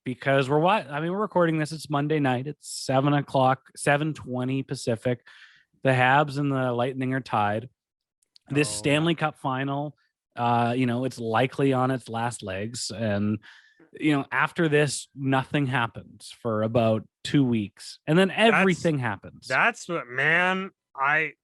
because we're recording this. It's Monday night. It's 7:00, 7:20 Pacific. The Habs and the Lightning are tied. This Stanley Cup Final, it's likely on its last legs. And, after this, nothing happens for about 2 weeks. And then everything happens. That's what, man, Like,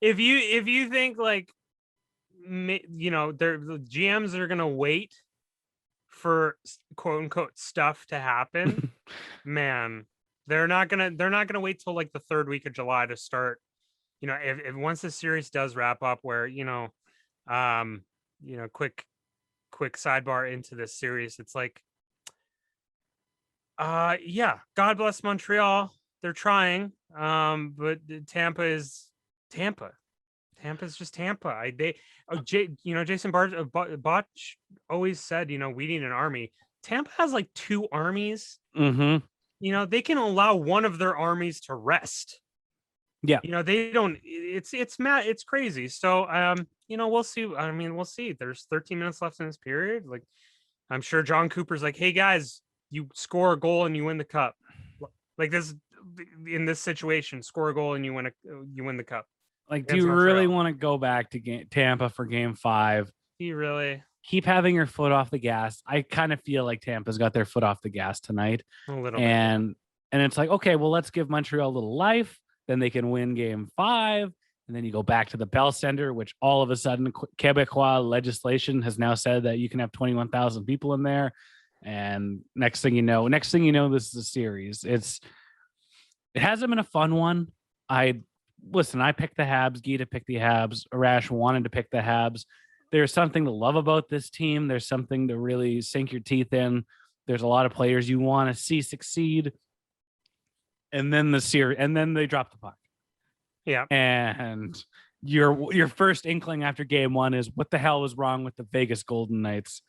if you think the GMs are going to wait for quote unquote stuff to happen, man, they're not gonna wait till like the third week of July to start. If once the series does wrap up, where quick sidebar into this series, it's like, God bless Montreal, they're trying, but Tampa is Tampa. Tampa's just Tampa. Jason Botch always said, we need an army. Tampa has like 2 armies. They can allow one of their armies to rest. Yeah. They don't. It's crazy. So, we'll see. We'll see. There's 13 minutes left in this period. Like, I'm sure John Cooper's like, hey guys, you score a goal and you win the cup. Like this, in this situation, score a goal and you win the cup. Like, do you really want to go back to Tampa for Game 5? Do you really? Keep having your foot off the gas. I kind of feel like Tampa's got their foot off the gas tonight. A little bit. And it's like, okay, well, let's give Montreal a little life. Then they can win Game 5. And then you go back to the Bell Center, which all of a sudden Quebecois legislation has now said that you can have 21,000 people in there. And next thing you know, this is a series. It hasn't been a fun one. I picked the Habs. Gita picked the Habs. Arash wanted to pick the Habs. There's something to love about this team. There's something to really sink your teeth in. There's a lot of players you want to see succeed. And then they drop the puck. Yeah. And your first inkling after Game 1 is, what the hell was wrong with the Vegas Golden Knights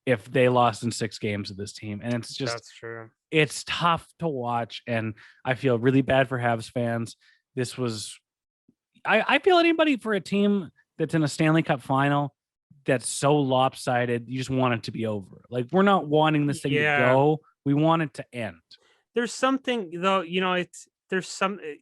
if they lost in 6 games of this team? And it's just, that's true. It's tough to watch. And I feel really bad for Habs fans. This was, I feel anybody for a team that's in a Stanley Cup Final that's so lopsided, you just want it to be over. Like, we're not wanting this thing to go. We want it to end. There's something though, it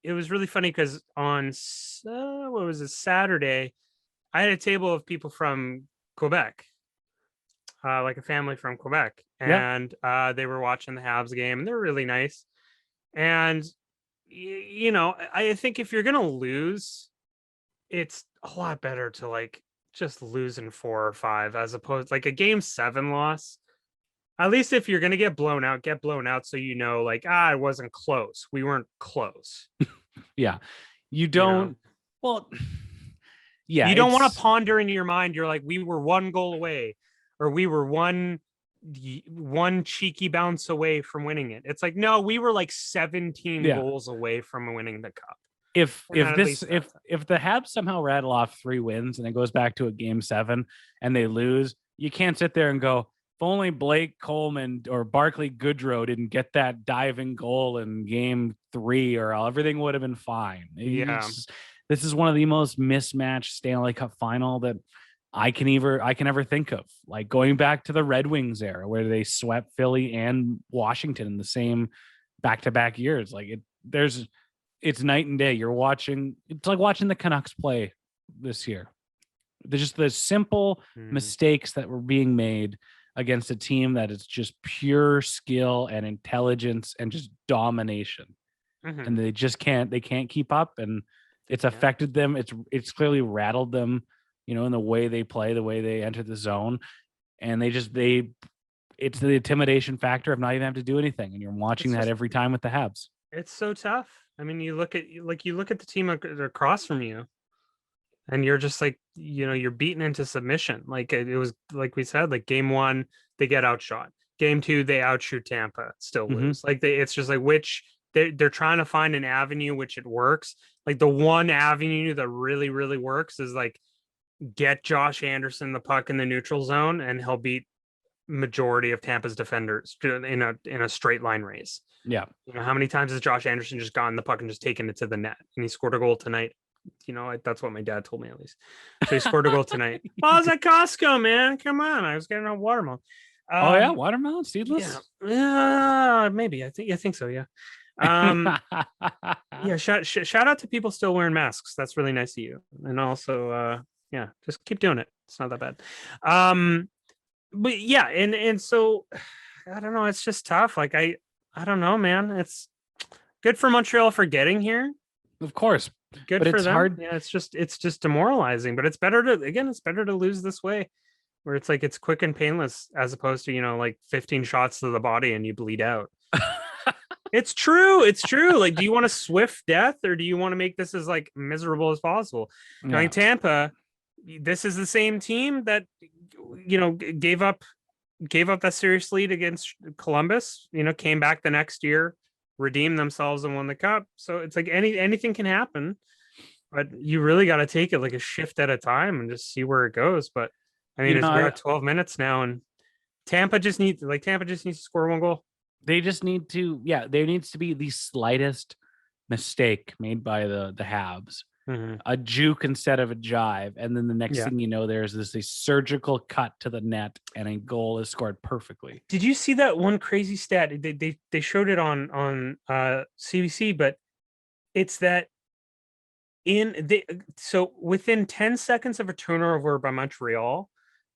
was really funny because on Saturday, I had a table of people from Quebec, like a family from Quebec, and they were watching the Habs game, and they're really nice. And I think if you're gonna lose, it's a lot better to like just lose in 4 or 5 as opposed like a Game 7 loss. At least if you're gonna get blown out, so like, it wasn't close. We weren't close. Yeah, you don't. Well, yeah, you don't want to ponder in your mind. You're like, we were 1 goal away, or we were one cheeky bounce away from winning it. It's like, no, we were like 17 goals away from winning the cup. If the Habs somehow rattle off 3 wins and it goes back to a Game 7 and they lose, you can't sit there and go, if only Blake Coleman or Barclay Goodrow didn't get that diving goal in Game 3, or everything would have been fine. This is one of the most mismatched Stanley Cup Final that I can ever think of. Like, going back to the Red Wings era where they swept Philly and Washington in the same back-to-back years. Like, it's night and day. It's like watching the Canucks play this year. There's just the simple mistakes that were being made against a team that is just pure skill and intelligence and just domination. And they can't keep up, and it's affected them. It's clearly rattled them, in the way they play, the way they enter the zone. And it's the intimidation factor of not even having to do anything. And you're watching that every time with the Habs. It's so tough. I mean, you look at the team across from you, and you're just like, you're beaten into submission. Like, it was, like we said, like Game 1, they get outshot. Game 2, they outshoot Tampa, still lose. Like, it's just like, they're trying to find an avenue which it works. Like, the one avenue that really, really works is like, get Josh Anderson the puck in the neutral zone, and he'll beat majority of Tampa's defenders in a straight line race. Yeah. How many times has Josh Anderson just gotten the puck and just taken it to the net? And he scored a goal tonight. That's what my dad told me, at least. So he scored a goal tonight. Well, I was at Costco, man. Come on. I was getting a watermelon. Oh yeah, watermelon seedless. Yeah, maybe. I think so. Yeah. Yeah. Shout out to people still wearing masks. That's really nice of you. And also, yeah, just keep doing it. It's not that bad. But yeah, and so I don't know. It's just tough. Like I don't know, man. It's good for Montreal for getting here. Of course, Good but for it's them. hard. Yeah, it's just demoralizing. But it's better to lose this way, where it's like it's quick and painless, as opposed to like 15 shots to the body and you bleed out. It's true. It's true. Like, do you want a swift death or do you want to make this as like miserable as possible? Yeah. In Tampa, this is the same team that gave up that serious lead against Columbus. Came back the next year, redeemed themselves, and won the cup. So it's like anything can happen, but you really got to take it like a shift at a time and just see where it goes. But I mean, we're at 12 minutes now, and Tampa just needs to score one goal. They just need to, there needs to be the slightest mistake made by the Habs, a juke instead of a jive, and then the next thing you know, there's a surgical cut to the net, and a goal is scored perfectly. Did you see that one crazy stat? They showed it on CBC, but it's that so within 10 seconds of a turnover by Montreal,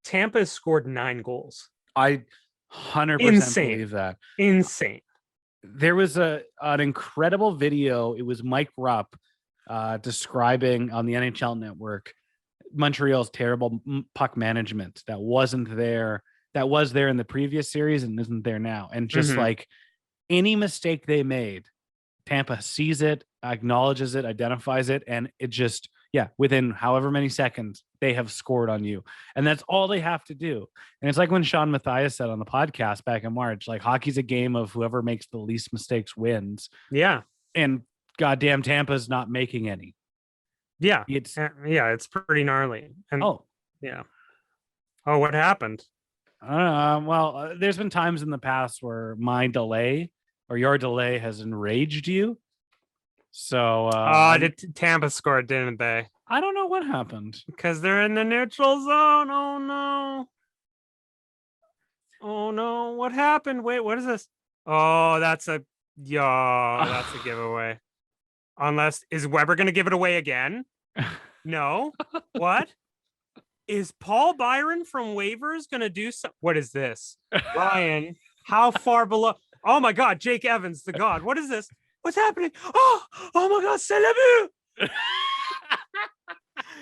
Tampa has scored 9 goals. I 100% believe that. Insane. There was an incredible video. It was Mike Rupp describing on the NHL Network Montreal's terrible puck management that wasn't there, that was there in the previous series and isn't there now. And just like any mistake they made, Tampa sees it, acknowledges it, identifies it, and it just, within however many seconds, they have scored on you. And that's all they have to do. And it's like when Sean Mathias said on the podcast back in March, like, hockey's a game of whoever makes the least mistakes wins. Yeah. And goddamn, Tampa's not making any. Yeah. It's pretty gnarly. And what happened? Well, there's been times in the past where my delay or your delay has enraged you. So Tampa scored, didn't they? I don't know what happened. Because they're in the neutral zone. Oh no. Oh no. What happened? Wait, what is this? Oh, that's a giveaway. Unless, is Weber gonna give it away again? No. What? Is Paul Byron from waivers gonna do something? What is this? Ryan, how far below? Oh my god, Jake Evans, the god. What is this? What's happening? Oh my god, c'est le but!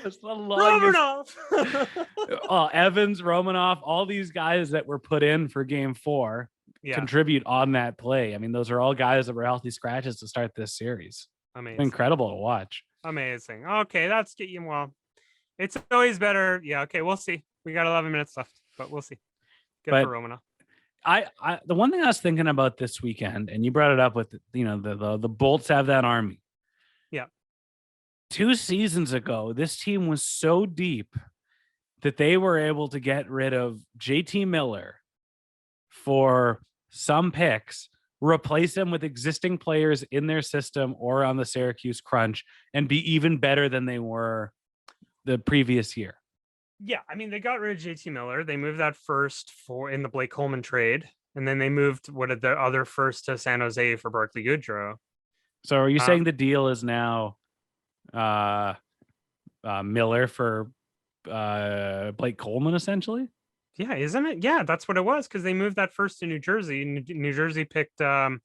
It's the longest. Romanov. Evans, Romanov, all these guys that were put in for game 4 contribute on that play. I mean, those are all guys that were healthy scratches to start this series. Amazing. Incredible to watch. Amazing. Okay, that's getting well. It's always better. Yeah, okay, we'll see. We got 11 minutes left, but we'll see. Good for Romanov. The one thing I was thinking about this weekend, and you brought it up with, the Bolts have that army. Yeah. 2 seasons ago, this team was so deep that they were able to get rid of JT Miller for some picks, replace them with existing players in their system or on the Syracuse Crunch, and be even better than they were the previous year. Yeah, I mean, they got rid of JT Miller. They moved that first in the Blake Coleman trade, and then they moved the other first to San Jose for Barclay Goodrow. So are you saying the deal is now Miller for Blake Coleman, essentially? Yeah, isn't it? Yeah, that's what it was, because they moved that first to New Jersey. New Jersey picked that's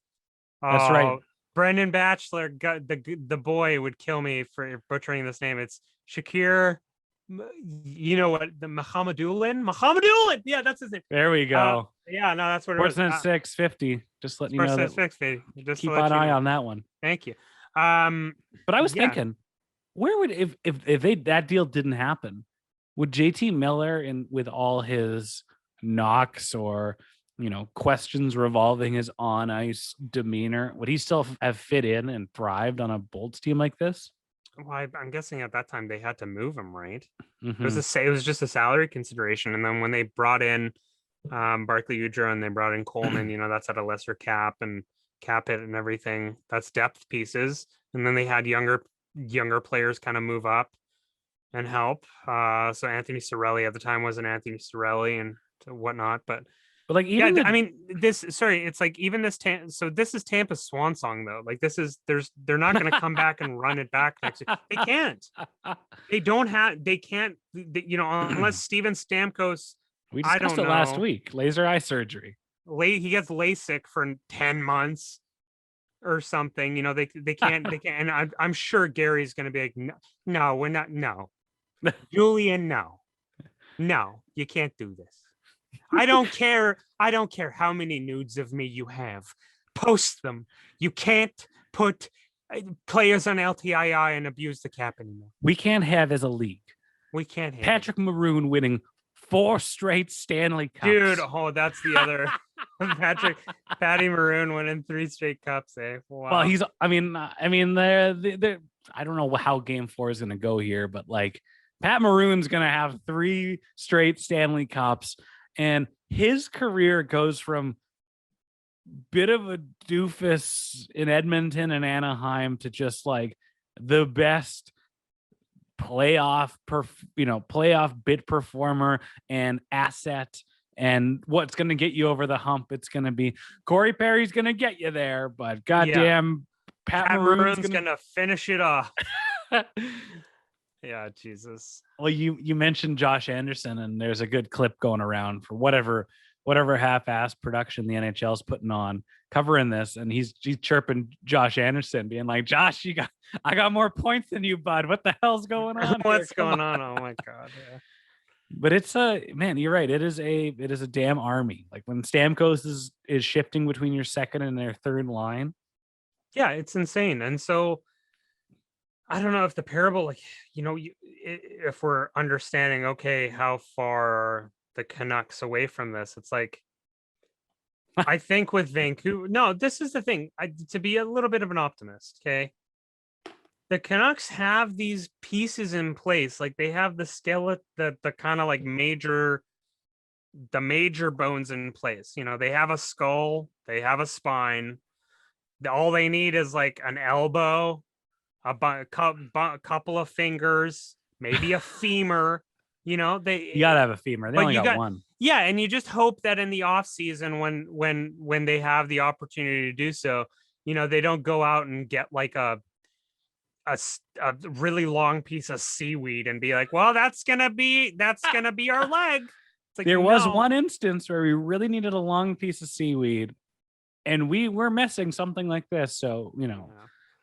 right, Brendan Batchelor. The boy would kill me for butchering this name. It's Shakir. You know what? The Mohammedoulin. Yeah, that's his name. There we go. No, that's what it was. Sportsnet 650. Just letting you know that. 650. Just keep an eye on that one. Thank you. But I was thinking, where would if that deal didn't happen, would JT Miller, with all his knocks or questions revolving his on ice demeanor, would he still have fit in and thrived on a Bolts team like this? Well, I'm guessing at that time they had to move him, right? Mm-hmm. It was just a salary consideration, and then when they brought in Barclay Goodrow and they brought in Coleman, that's at a lesser cap and cap hit and everything. That's depth pieces, and then they had younger players kind of move up and help. So Anthony Cirelli at the time wasn't Anthony Cirelli and whatnot, but But like, even I mean, it's like even this so this is Tampa's swan song though. Like they're not going to come back and run it back next year. They can't. They can't, unless Steven Stamkos, we discussed it last week, laser eye surgery. He gets LASIK for 10 months or something. They can't, and I'm sure Gary's going to be like, no, we're not. No, Julian, no, you can't do this. I don't care how many nudes of me you have. Post them. You can't put players on LTII and abuse the cap anymore. We can't have as a league. We can't have Patrick Maroon winning 4 straight Stanley Cups. Dude, that's the other Patty Maroon winning 3 straight cups, eh? Wow. Well, I mean, they're I don't know how game 4 is going to go here, but like Pat Maroon's going to have 3 straight Stanley Cups. And his career goes from bit of a doofus in Edmonton and Anaheim to just like the best playoff bit performer and asset. And what's going to get you over the hump? It's going to be Corey Perry's going to get you there, but goddamn, Pat Maroon's going to finish it off. Yeah, Jesus. Well, you mentioned Josh Anderson, and there's a good clip going around for whatever half-assed production the NHL's putting on covering this, and he's chirping Josh Anderson, being like, "Josh, I got more points than you, bud. What the hell's going on? What's going on? Oh my god!" Yeah. But it's man, you're right. It is a damn army. Like when Stamkos is shifting between your second and their third line. Yeah, it's insane, and so. I don't know if the parable, if we're understanding, okay, how far are the Canucks away from this? It's like, I think with Vancouver, no, this is the thing. To be a little bit of an optimist, okay? The Canucks have these pieces in place. Like they have the skeleton, the kind of like major bones in place. They have a skull, they have a spine. All they need is like an elbow, a couple of fingers, maybe a femur. You gotta have a femur. They only got one. Yeah, and you just hope that in the off season, when they have the opportunity to do so, they don't go out and get like a really long piece of seaweed and be like, well, that's gonna be our leg. It's like, there was one instance where we really needed a long piece of seaweed, and we were missing something like this. So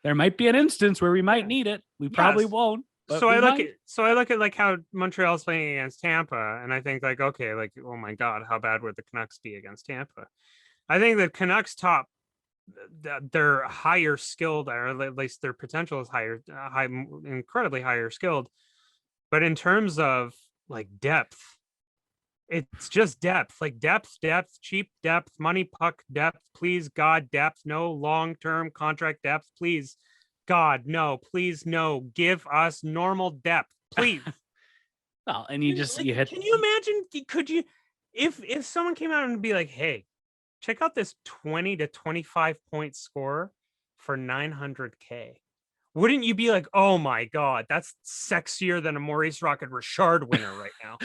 there might be an instance where we might need it. We probably won't. So I look at like how Montreal's playing against Tampa, and I think like, okay, like, oh my god, how bad would the Canucks be against Tampa? I think the Canucks they're higher skilled, or at least their potential is incredibly higher skilled. But in terms of like depth, it's just depth, like depth, cheap depth, money puck depth, please God, depth, no long-term contract depth, please God, no, please no, give us normal depth, please. Well, and you hit. Can you imagine? Could you, if someone came out and be like, hey, check out this 20 to 25 point scorer for $900K? Wouldn't you be like, oh my god, that's sexier than a Maurice Rocket Richard winner right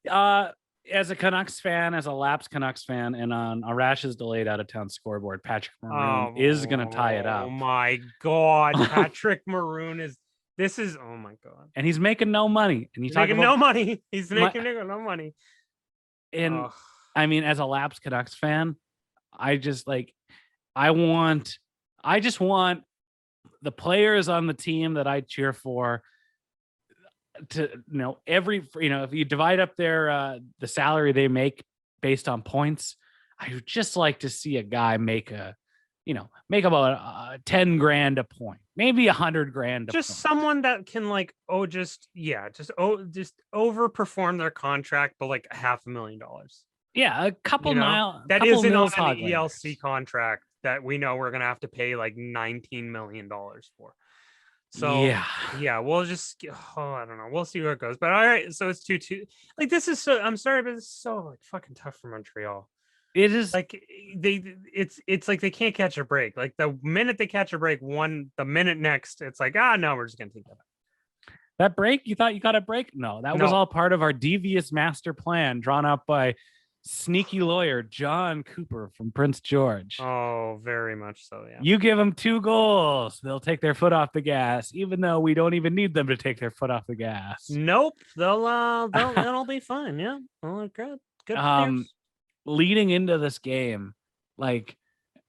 now? As a Canucks fan, as a lapsed Canucks fan, and on Arash's delayed out of town scoreboard, Patrick Maroon is going to tie it up. Oh my god, Patrick Maroon oh my god, and he's making no money, and he's making no money. He's making no money. And I mean, as a lapsed Canucks fan, I just want the players on the team that I cheer for to if you divide up their the salary they make based on points, I would just like to see a guy make about 10 grand a point, maybe 100 grand a just point. Someone that can just overperform their contract, but like $500,000. Yeah, a couple that isn't on an ELC contract that we know we're gonna have to pay like $19 million for. So we'll just I don't know. We'll see where it goes. But all right, so it's 2-2. Like this is so, I'm sorry, but it's so like fucking tough for Montreal. It is like it's like they can't catch a break. Like the minute they catch a break, the minute next, it's like, no, we're just gonna take that back. That break, you thought you got a break? No, that was all part of our devious master plan drawn up by sneaky lawyer John Cooper from Prince George. Oh, very much so. Yeah. You give them 2 goals, they'll take their foot off the gas, even though we don't even need them to take their foot off the gas. Nope, it'll be fine. Yeah. Oh, good players. Leading into this game, like,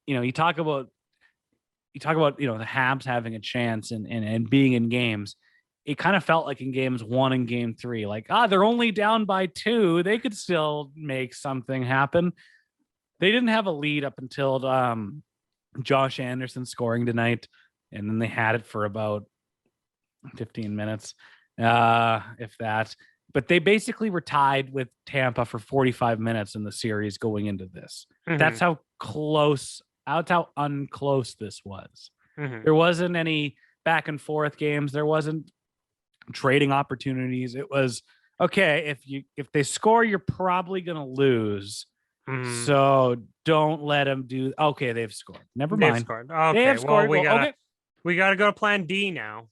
you talk about the Habs having a chance and being in games. It kind of felt like in games 1 and game 3, like, they're only down by 2. They could still make something happen. They didn't have a lead up until Josh Anderson scoring tonight. And then they had it for about 15 minutes, if that. But they basically were tied with Tampa for 45 minutes in the series going into this. Mm-hmm. That's how unclose this was. Mm-hmm. There wasn't any back and forth games. There wasn't trading opportunities. It was, okay, if they score, you're probably going to lose. Mm. So don't let them do. Okay, they've scored. Never mind. They've scored. Okay, they have scored. Well, we gotta go to plan D now.